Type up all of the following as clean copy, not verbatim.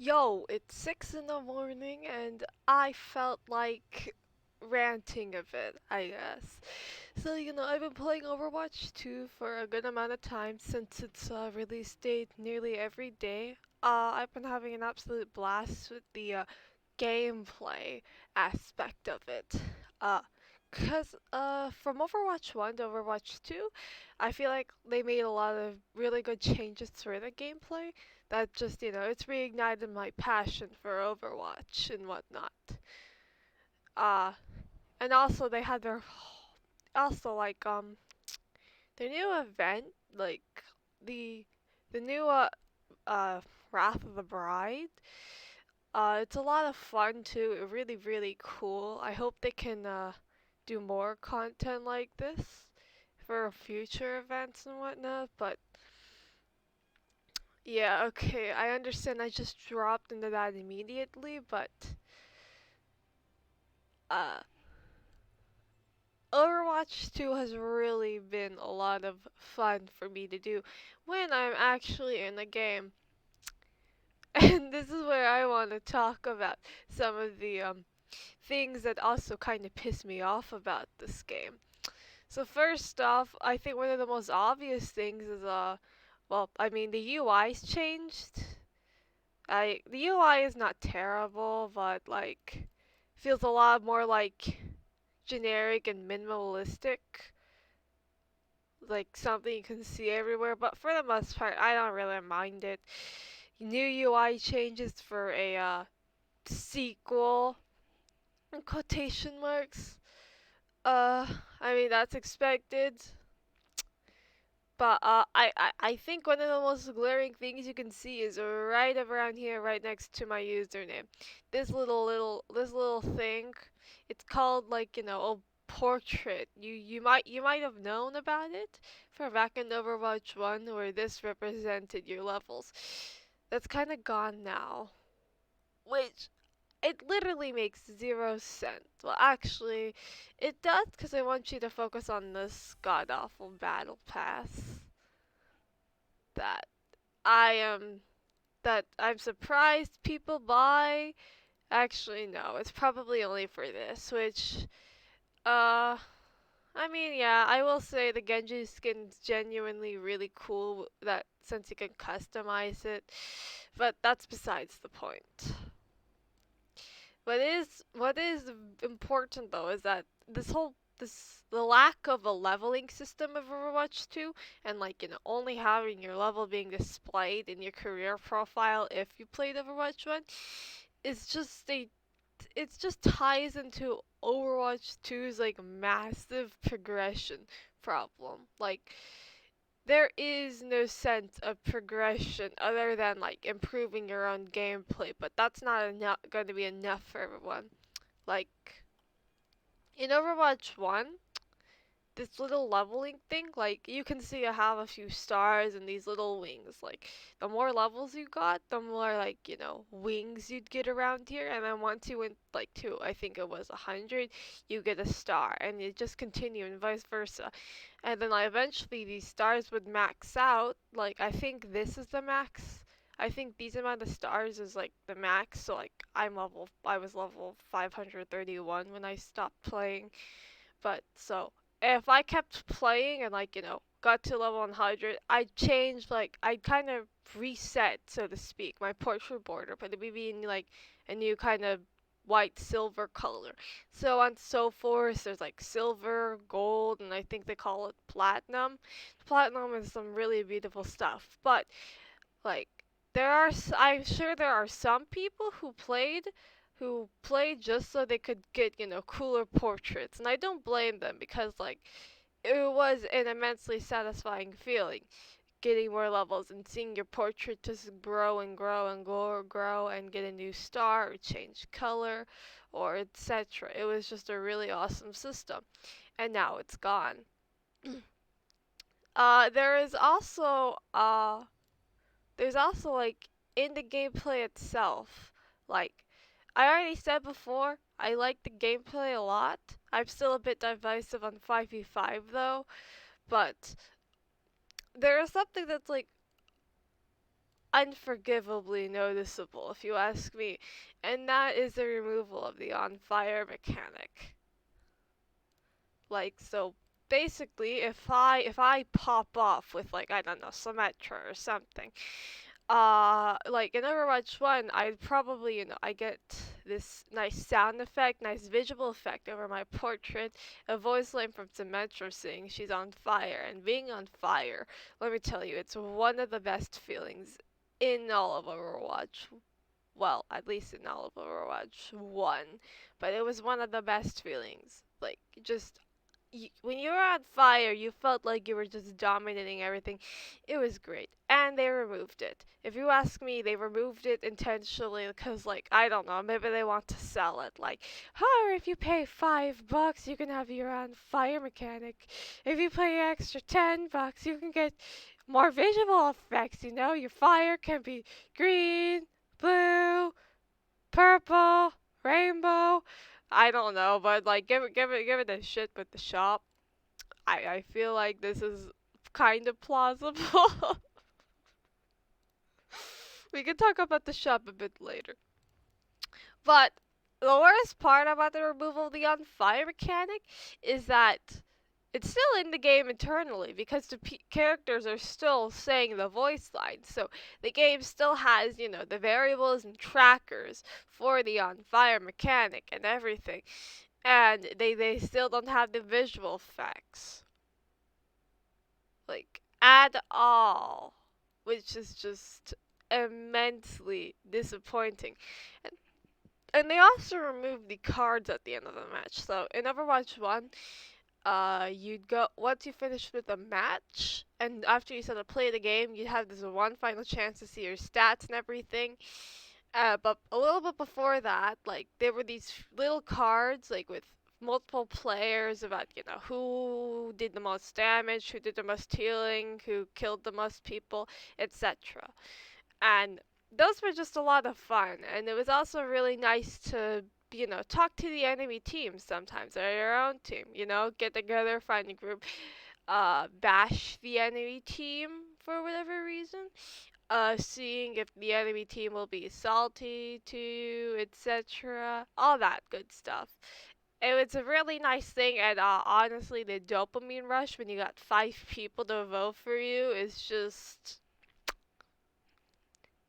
Yo, it's 6 in the morning and I felt like ranting a bit, I guess. I've been playing Overwatch 2 for a good amount of time since its release date nearly every day. I've been having an absolute blast with the gameplay aspect of it. Uh, from Overwatch 1 to Overwatch 2, I feel like they made a lot of really good changes for the gameplay that just, it's reignited my passion for Overwatch and whatnot. Uh, and also they had also their new event, like the the new Wrath of the Bride. It's a lot of fun too. Really, really cool. I hope they can do more content like this for future events and whatnot. But yeah, okay, I understand. I just dropped into that immediately, but uh, Overwatch 2 has really been a lot of fun for me to do when I'm actually in the game. And this is where I want to talk about some of the things that also kind of piss me off about this game. So first off, I think one of the most obvious things is the UI's changed. The UI is not terrible, but like feels a lot more like generic and minimalistic, like something you can see everywhere. But for the most part, I don't really mind it. New UI changes for a sequel in quotation marks. Uh, I mean that's expected. But I think one of the most glaring things you can see is right around here, right next to my username. This little thing. It's called like a portrait. You might have known about it from back in Overwatch 1 where this represented your levels. That's kind of gone now, which it literally makes zero sense. Well, actually, it does because I want you to focus on this god awful battle pass that I am that I'm surprised people buy. Actually, no, it's probably only for this, which uh I mean, yeah, I will say the Genji skin's genuinely really cool that since you can customize it, but that's besides the point. What is important though is that the lack of a leveling system of Overwatch 2 and only having your level being displayed in your career profile if you played Overwatch 1 is just a it just ties into Overwatch 2's like massive progression problem. Like there is no sense of progression other than like improving your own gameplay, but that's not enough going to be enough for everyone. Like in Overwatch 1, this little leveling thing, like you can see I have a few stars and these little wings. Like the more levels you got, the more wings you'd get around here. And then once you went like to I think it was 100, you get a star, and you just continue and vice versa. And then eventually these stars would max out. Like I think this is the max. I think these amount of stars is like the max. So like I was level 531 when I stopped playing. But so if I kept playing and got to level 100, I'd change I'd kind of reset, so to speak, my portrait border, but it would be in like a new kind of white silver color. So on so forth, there's like silver, gold, and I think they call it platinum. Platinum is some really beautiful stuff, but like I'm sure there are some people who played just so they could get, cooler portraits. And I don't blame them because it was an immensely satisfying feeling getting more levels and seeing your portrait just grow and grow and grow and get a new star or change color or etc. It was just a really awesome system. And now it's gone. There is also there's also in the gameplay itself, like I already said before, I like the gameplay a lot. I'm still a bit divisive on 5v5 though, but there is something that's unforgivably noticeable, if you ask me, and that is the removal of the on fire mechanic. Like, so basically, if I pop off with, like, I don't know, Symmetra or something, like in Overwatch 1, I'd probably, I get this nice sound effect, nice visual effect over my portrait, a voice line from Symmetra saying she's on fire, and being on fire, let me tell you, it's one of the best feelings in all of Overwatch. Well, at least in all of Overwatch 1, but it was one of the best feelings. Like, just when you were on fire, you felt like you were just dominating everything. It was great. And they removed it. If you ask me, they removed it intentionally because, like, I don't know, maybe they want to sell it. Like, oh, if you pay $5, you can have your own fire mechanic. If you pay extra $10, you can get more visual effects. Your fire can be green, blue, purple, rainbow. I don't know, but like give it a shit with the shop. I feel like this is kind of plausible. We can talk about the shop a bit later. But the worst part about the removal of the on fire mechanic is that it's still in the game internally because the characters are still saying the voice line. So the game still has, the variables and trackers for the on fire mechanic and everything. And they still don't have the visual effects. Like, at all. Which is just immensely disappointing. And, and they also removed the cards at the end of the match. So in Overwatch 1, you'd go once you finished with a match, and after you started to play the game, you'd have this one final chance to see your stats and everything. But a little bit before that, like there were these little cards, like with multiple players about who did the most damage, who did the most healing, who killed the most people, etc. And those were just a lot of fun, and it was also really nice to talk to the enemy team sometimes, or your own team, get together, find a group, bash the enemy team for whatever reason, seeing if the enemy team will be salty too, etc. All that good stuff. It was a really nice thing, and honestly, the dopamine rush when you got 5 people to vote for you is just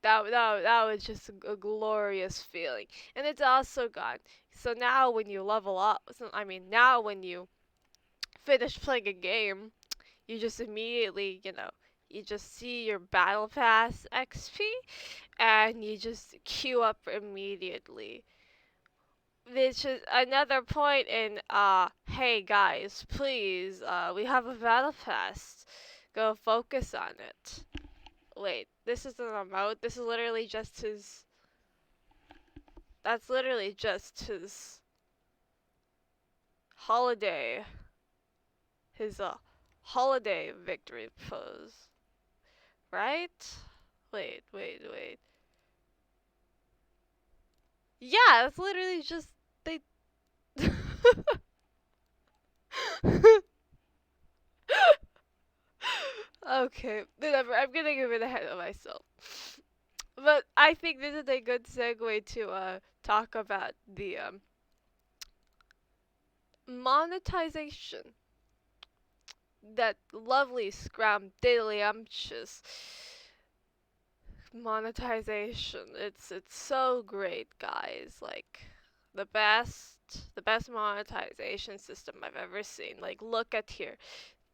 that was just a glorious feeling, and it's also gone. So now when you level up, now when you finish playing a game, you just immediately, you just see your battle pass XP, and you just queue up immediately. Which is another point in hey guys, please, we have a battle pass. Go focus on it. Wait, this isn't a mode. This is literally just his. That's literally just his holiday. His holiday victory pose, right? Wait. Yeah, it's literally just they. Okay, whatever. I'm gonna give it ahead of myself. But I think this is a good segue to talk about the monetization. That lovely scramdiddlyumptious monetization. It's so great, guys. Like the best monetization system I've ever seen. Like look at here.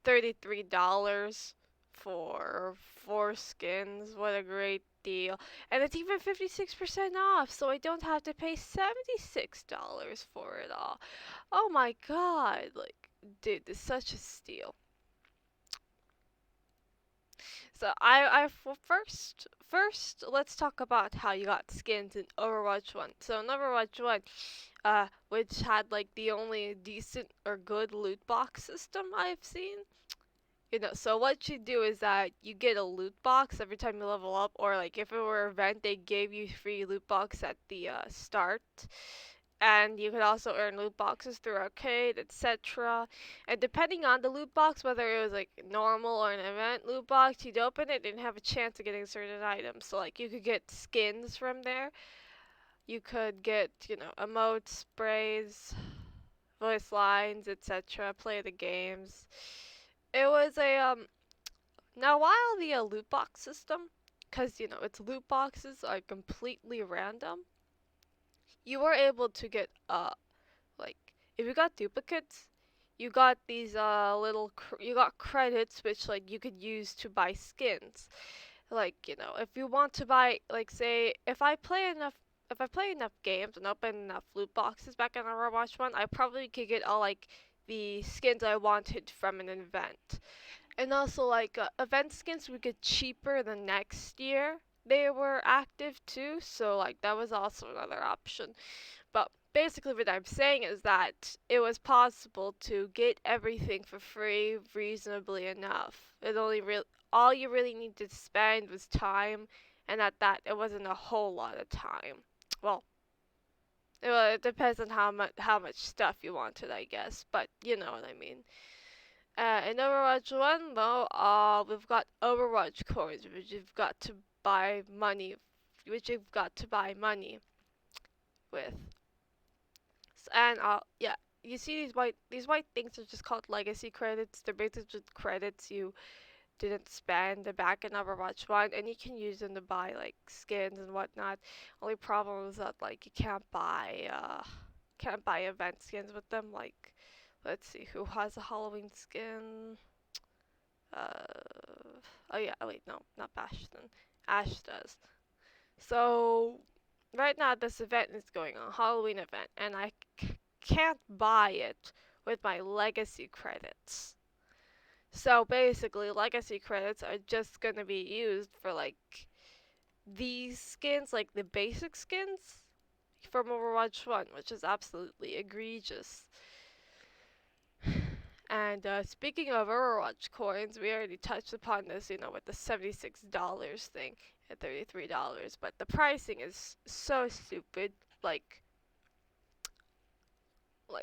$33 for 4 skins. What a great deal. And it's even 56% off, so I don't have to pay $76 for it all. Oh my god. Like, dude, it's such a steal. So first, let's talk about how you got skins in Overwatch 1. So in Overwatch 1, which had like the only decent or good loot box system I've seen. So what you do is that you get a loot box every time you level up, or like if it were an event, they gave you free loot box at the start. And you could also earn loot boxes through arcade, etc. And depending on the loot box, whether it was like normal or an event loot box, you'd open it and have a chance of getting certain items. So like you could get skins from there. You could get, emotes, sprays, voice lines, etc. Play the games. It was a now while the loot box system, because its loot boxes are completely random, you were able to get like if you got duplicates, you got these you got credits which like you could use to buy skins. Like, if you want to buy, like, say if I play enough games and open enough loot boxes back in Overwatch 1, I probably could get all like the skins I wanted from an event. And also like event skins would get cheaper the next year they were active too, so like that was also another option. But basically, what I'm saying is that it was possible to get everything for free reasonably enough. All you really needed to spend was time, and at that, it wasn't a whole lot of time. Well, it depends on how much stuff you wanted, I guess. But you know what I mean. In Overwatch 1, though, we've got Overwatch coins, which you've got to buy money with. And yeah, you see these white things are just called legacy credits. They're basically just credits you didn't spend back in Overwatch 1, and you can use them to buy like skins and whatnot. Only problem is that like you can't buy event skins with them. Like, let's see who has a Halloween skin. Oh yeah, oh wait, no, not Bastion. Ash does. So right now this event is going on, Halloween event, and I can't buy it with my legacy credits. So basically, legacy credits are just gonna be used for like these skins, like the basic skins from Overwatch 1, which is absolutely egregious. And speaking of Overwatch coins, we already touched upon this, with the $76 thing at $33, but the pricing is so stupid. Like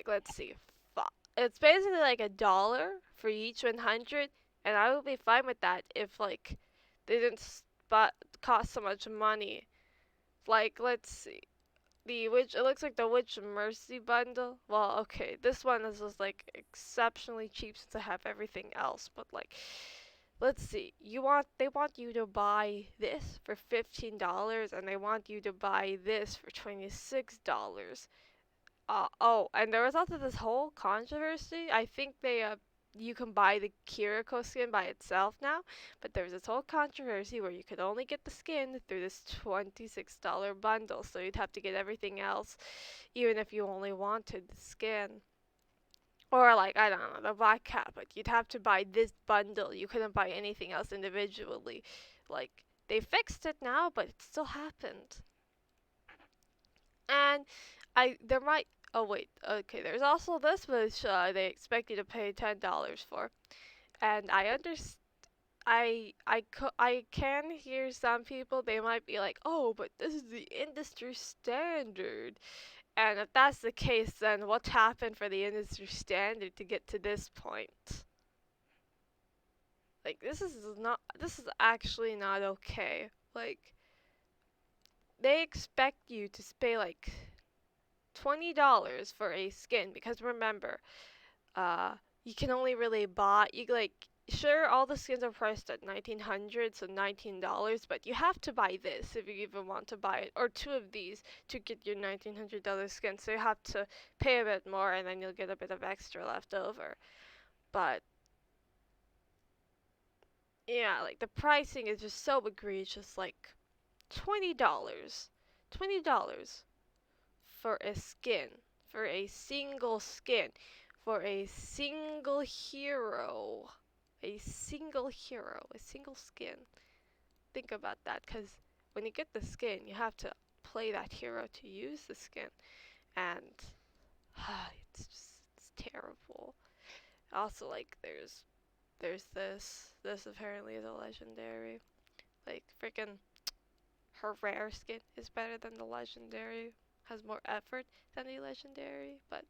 let's see, it's basically like $1 for each 100, and I would be fine with that if like they didn't cost so much money. Like let's see, the witch. It looks like the Witch Mercy bundle. Well, okay, this one is just like exceptionally cheap since I have everything else. But like, let's see. They want you to buy this for $15, and they want you to buy this for $26. Oh, and there was also this whole controversy. I think you can buy the Kiriko skin by itself now, but there was this whole controversy where you could only get the skin through this $26 bundle, so you'd have to get everything else, even if you only wanted the skin. Or like, I don't know, the Black Cat, but you'd have to buy this bundle. You couldn't buy anything else individually. Like, they fixed it now, but it still happened. And there might. Oh wait, okay. There's also this which they expect you to pay $10 for, and I can hear some people. They might be like, oh, but this is the industry standard. And if that's the case, then what happened for the industry standard to get to this point? Like this is actually not okay. Like they expect you to pay like $20 for a skin because remember, you can only really buy you like sure all the skins are priced at 1900 so $19, but you have to buy this if you even want to buy it, or two of these to get your $1900 skin, so you have to pay a bit more and then you'll get a bit of extra left over. But yeah, like the pricing is just so egregious, like $20. $20 for a skin, for a single skin, for a single hero. A single hero, a single skin. Think about that, because when you get the skin, you have to play that hero to use the skin, and it's terrible. Also, like there's this apparently is a legendary, like freaking her rare skin is better than the legendary. has more effort than the legendary, but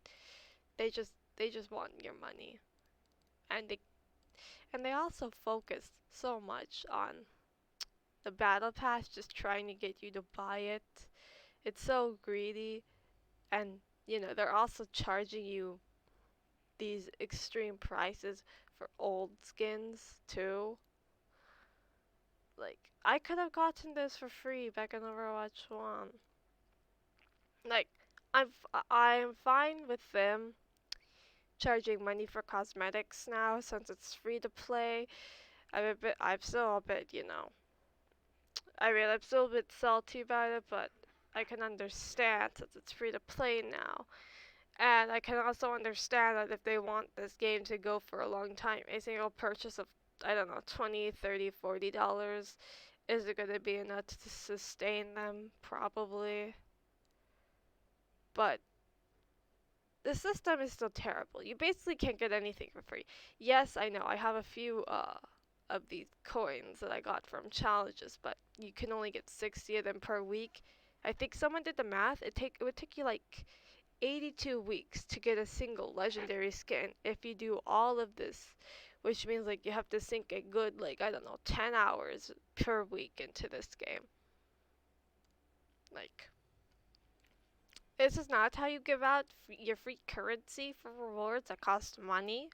they just want your money. And they also focus so much on the battle pass, just trying to get you to buy it. It's so greedy, and they're also charging you these extreme prices for old skins too. Like, I could have gotten this for free back in Overwatch 1. Like, I'm fine with them charging money for cosmetics now since it's free to play. I'm still a bit, I'm still a bit salty about it, but I can understand since it's free to play now. And I can also understand that if they want this game to go for a long time, a single purchase of, I don't know, 20, 30, $40 isn't going to be enough to sustain them, probably. But the system is still terrible. You basically can't get anything for free. Yes, I know, I have a few of these coins that I got from challenges, but you can only get 60 of them per week. I think someone did the math. It would take you like 82 weeks to get a single legendary skin if you do all of this, which means like you have to sink a good, like, I don't know, 10 hours per week into this game. Like, this is not how you give out your free currency for rewards that cost money.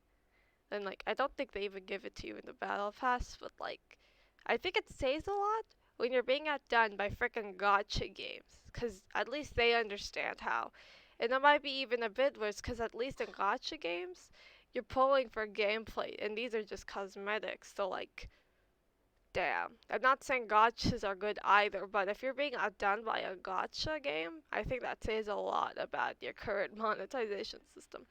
And like, I don't think they even give it to you in the battle pass, but like, I think it saves a lot when you're being outdone by frickin' gotcha games, cause at least they understand how. And it might be even a bit worse, cause at least in gotcha games, you're pulling for gameplay, and these are just cosmetics. So like, damn. I'm not saying gotchas are good either, but if you're being outdone by a gotcha game, I think that says a lot about your current monetization system.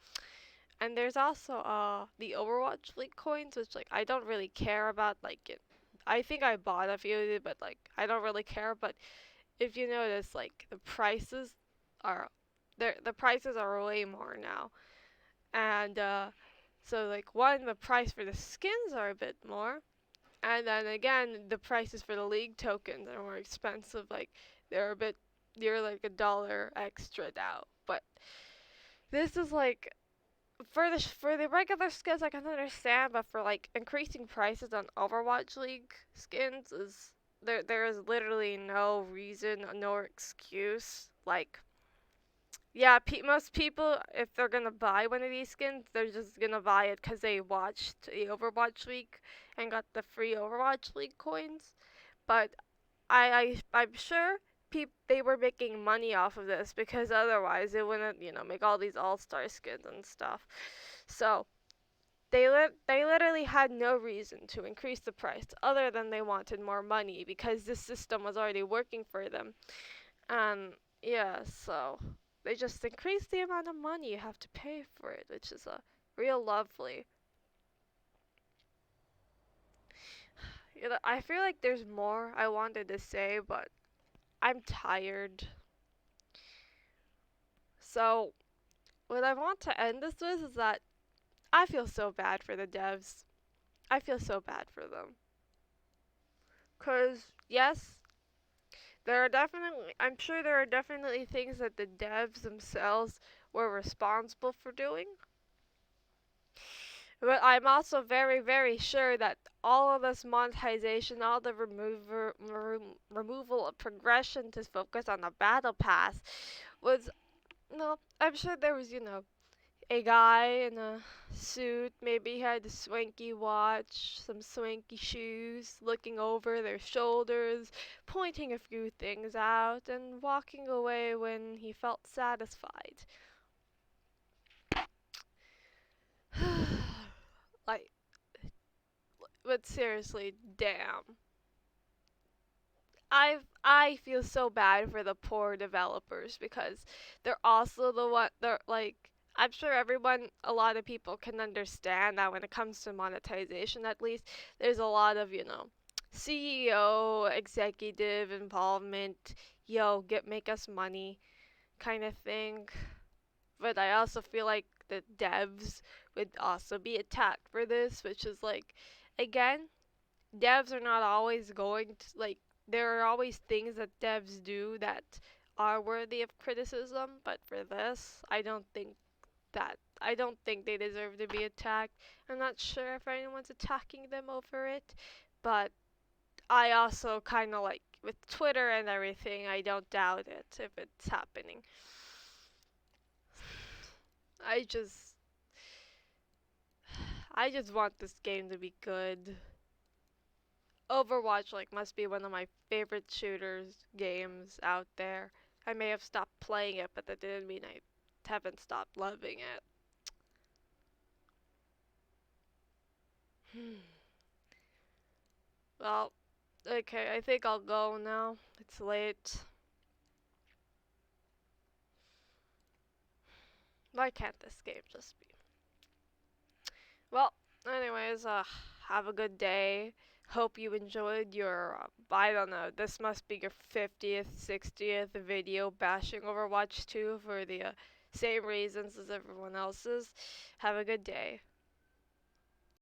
And there's also the Overwatch League coins, which like I don't really care about. Like, I think I bought a few, but like I don't really care. But if you notice, like are the prices are way more now, and so like one, the price for the skins are a bit more, and then again the prices for the league tokens are more expensive. Like, they're a bit, they're like $1 extra now. But this is like, for the regular skins I can understand, but for like increasing prices on Overwatch League skins, is there is literally no reason, no excuse. Like, yeah, most people, if they're gonna buy one of these skins, they're just gonna buy it because they watched the Overwatch League and got the free Overwatch League coins. But I'm sure they were making money off of this, because otherwise they wouldn't, make all these all-star skins and stuff. So they literally had no reason to increase the price other than they wanted more money, because this system was already working for them. And yeah, so they just increased the amount of money you have to pay for it, which is a real lovely. I feel like there's more I wanted to say, but I'm tired. So, what I want to end this with is that I feel so bad for the devs. I feel so bad for them. Because, yes, I'm sure there are definitely things that the devs themselves were responsible for doing. But I'm also very, very sure that all of this monetization, all the removal of progression to focus on the battle pass was, no, I'm sure there was, a guy in a suit, maybe he had a swanky watch, some swanky shoes, looking over their shoulders, pointing a few things out, and walking away when he felt satisfied. Like, but seriously, damn. I feel so bad for the poor developers, because they're also the one, they're like, I'm sure a lot of people can understand that when it comes to monetization, at least, there's a lot of, CEO, executive involvement, make us money kind of thing. But I also feel like the devs would also be attacked for this, which is like, again, devs are not always going to, like, there are always things that devs do that are worthy of criticism, but for this, I don't think they deserve to be attacked. I'm not sure if anyone's attacking them over it, but I also kind of like with Twitter and everything, I don't doubt it if it's happening. I just I just want this game to be good. Overwatch like must be one of my favorite shooters games out there. I may have stopped playing it, but that didn't mean I haven't stopped loving it. Well, okay, I think I'll go now. It's late. Why can't this game just be? Well, anyways, have a good day. Hope you enjoyed your, I don't know, this must be your 50th, 60th video bashing Overwatch 2 for the same reasons as everyone else's. Have a good day.